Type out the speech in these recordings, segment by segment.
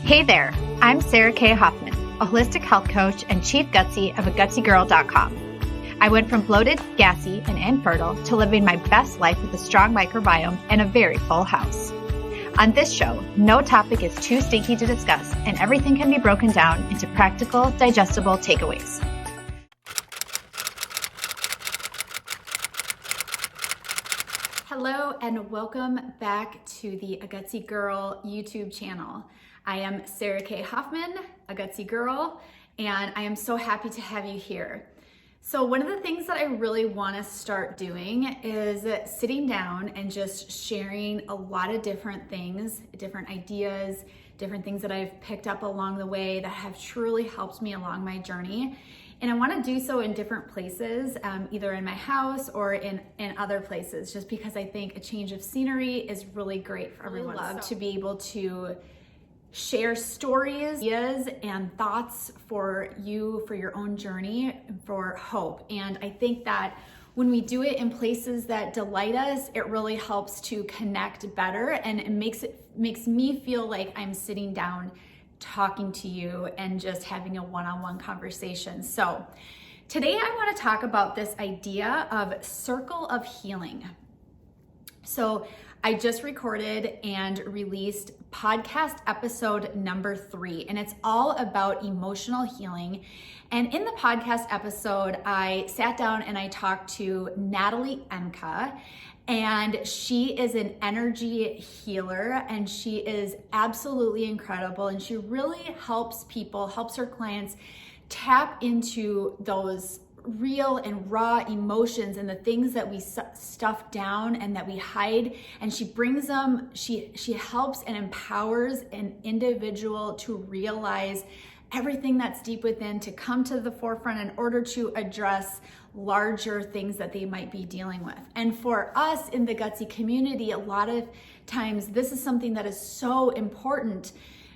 Hey there, I'm Sarah K. Hoffman, a holistic health coach and chief gutsy of AGUTSYGIRL.com. I went from bloated, gassy, and infertile to living my best life with a strong microbiome and a very full house. On this show, no topic is too stinky to discuss, and everything can be broken down into practical, digestible takeaways. Hello and welcome back to the Gutsy Girl YouTube channel. I am Sarah K. Hoffman, a Gutsy Girl, and I am so happy to have you here. So one of the things that I really want to start doing is sitting down and just sharing a lot of different things, different ideas, different things that I've picked up along the way that have truly helped me along my journey. And I want to do so in different places, either in my house or in other places, just because I think a change of scenery is really great for everyone. I love to be able to share stories, ideas, and thoughts for you, for your own journey, for hope. And I think that when we do it in places that delight us, it really helps to connect better, and it makes me feel like I'm sitting down talking to you and just having a one-on-one conversation. So today I want to talk about this idea of circle of healing. So I just recorded and released podcast episode number 3, and it's all about emotional healing. And in the podcast episode, I sat down and I talked to Natalie Emka, and she is an energy healer, and she is absolutely incredible. And she really helps her clients tap into those real and raw emotions and the things that we stuff down and that we hide, and she brings them, she helps and empowers an individual to realize everything that's deep within, to come to the forefront in order to address larger things that they might be dealing with. And for us in the Gutsy community, a lot of times this is something that is so important,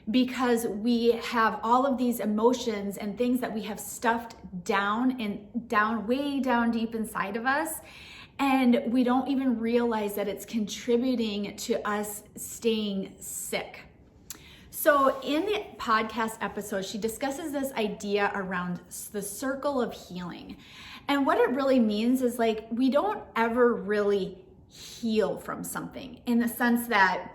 because we have all of these emotions and things that we have stuffed way down deep inside of us, and we don't even realize that it's contributing to us staying sick. So in the podcast episode, she discusses this idea around the circle of healing. And what it really means is, like, we don't ever really heal from something, in the sense that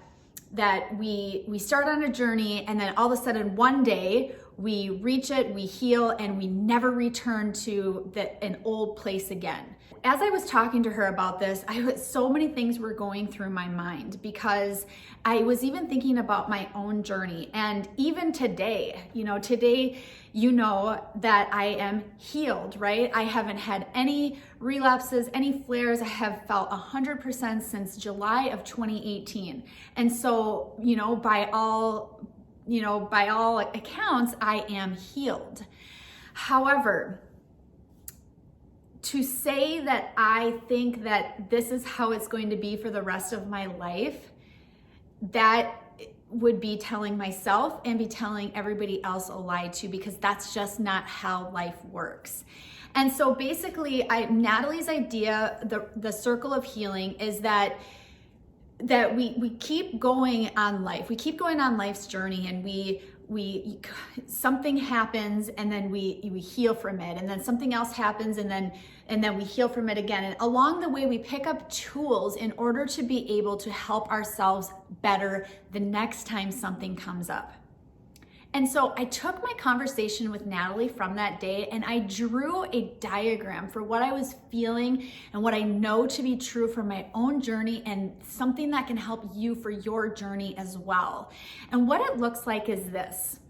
we start on a journey, and then all of a sudden one day we reach it, we heal, and we never return to an old place again. As I was talking to her about this, so many things were going through my mind, because I was even thinking about my own journey. And even today, that I am healed, right? I haven't had any relapses, any flares. I have felt 100% since July of 2018. And so, by all accounts, I am healed. However, to say that I think that this is how it's going to be for the rest of my life, that would be telling myself and be telling everybody else a lie too, because that's just not how life works. And so basically, Natalie's idea, the circle of healing, is that we keep going on life. We keep going on life's journey, and we something happens, and then we heal from it, and then something else happens, and then we heal from it again. And along the way, we pick up tools in order to be able to help ourselves better the next time something comes up. And so I took my conversation with Natalie from that day, and I drew a diagram for what I was feeling and what I know to be true for my own journey, and something that can help you for your journey as well. And what it looks like is this.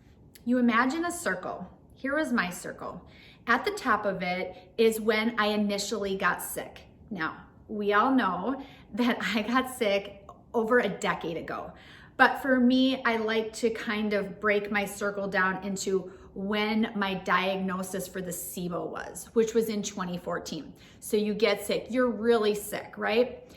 You imagine a circle. Here is my circle. At the top of it is when I initially got sick. Now, we all know that I got sick over a decade ago. But for me, I like to kind of break my circle down into when my diagnosis for the SIBO was, which was in 2014. So you get sick, you're really sick, right?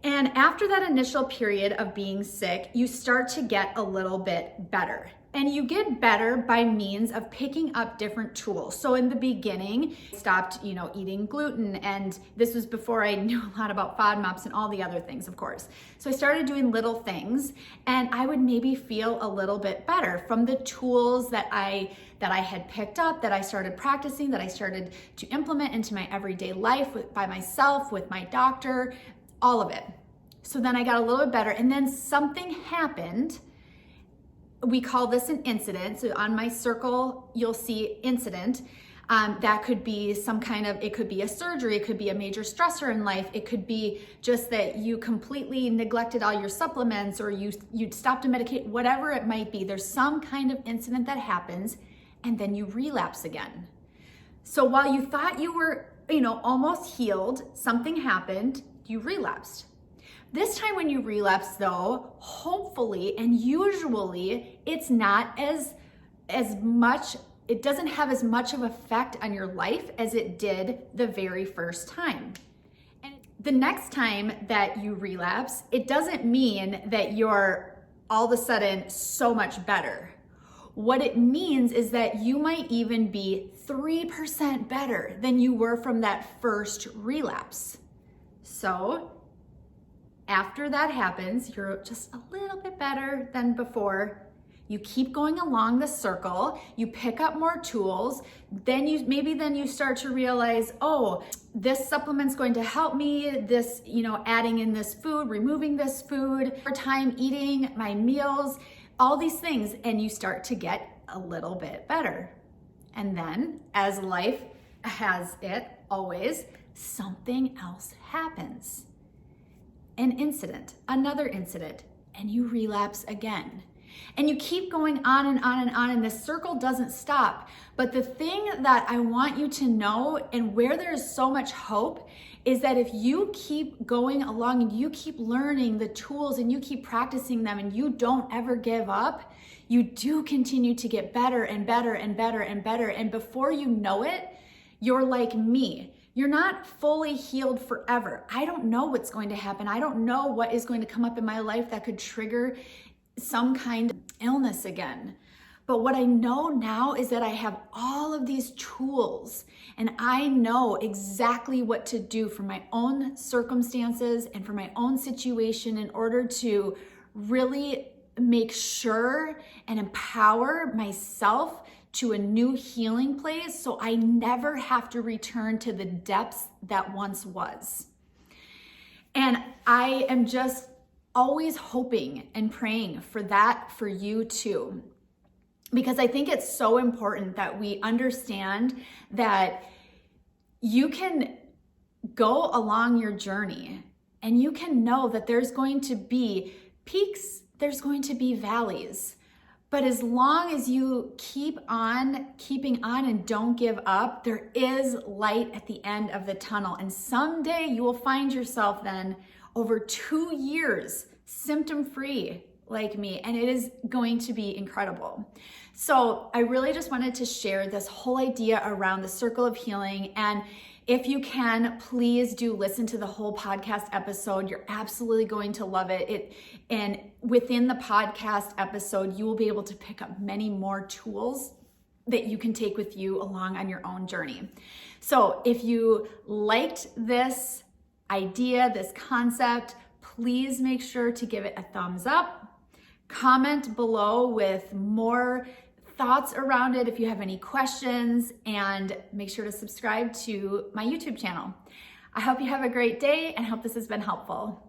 And after that initial period of being sick, you start to get a little bit better. And you get better by means of picking up different tools. So in the beginning, I stopped, eating gluten, and this was before I knew a lot about FODMAPs and all the other things, of course. So I started doing little things, and I would maybe feel a little bit better from the tools that I had picked up, that I started practicing, that I started to implement into my everyday life by myself, with my doctor, all of it. So then I got a little bit better, and then something happened. We call this an incident. So on my circle, you'll see incident. That could be it could be a surgery, it could be a major stressor in life, it could be just that you completely neglected all your supplements, or you stopped to medicate, whatever it might be. There's some kind of incident that happens, and then you relapse again. So while you thought you were, almost healed, something happened, you relapsed. This time when you relapse though, hopefully and usually it's not as much, it doesn't have as much of effect on your life as it did the very first time. And the next time that you relapse, it doesn't mean that you're all of a sudden so much better. What it means is that you might even be 3% better than you were from that first relapse. So after that happens, you're just a little bit better than before. You keep going along the circle, you pick up more tools, then you start to realize, oh, this supplement's going to help me, this, adding in this food, removing this food, more time eating my meals, all these things, and you start to get a little bit better. And then, as life has it always, something else happens. An incident, another incident, and you relapse again. And you keep going on and on and on, and this circle doesn't stop. But the thing that I want you to know, and where there is so much hope, is that if you keep going along and you keep learning the tools and you keep practicing them and you don't ever give up, you do continue to get better and better and better and better. And before you know it, you're like me. You're not fully healed forever. I don't know what's going to happen. I don't know what is going to come up in my life that could trigger some kind of illness again. But what I know now is that I have all of these tools, and I know exactly what to do for my own circumstances and for my own situation in order to really make sure and empower myself to a new healing place, so I never have to return to the depths that once was. And I am just always hoping and praying for that for you too, because I think it's so important that we understand that you can go along your journey and you can know that there's going to be peaks, there's going to be valleys. But as long as you keep on keeping on and don't give up, there is light at the end of the tunnel. And someday you will find yourself then over 2 years symptom-free like me, and it is going to be incredible. So I really just wanted to share this whole idea around the circle of healing. And if you can, please do listen to the whole podcast episode. You're absolutely going to love it. And within the podcast episode, you will be able to pick up many more tools that you can take with you along on your own journey. So if you liked this idea, this concept, please make sure to give it a thumbs up. Comment below with more thoughts around it if you have any questions, and make sure to subscribe to my YouTube channel. I hope you have a great day and hope this has been helpful.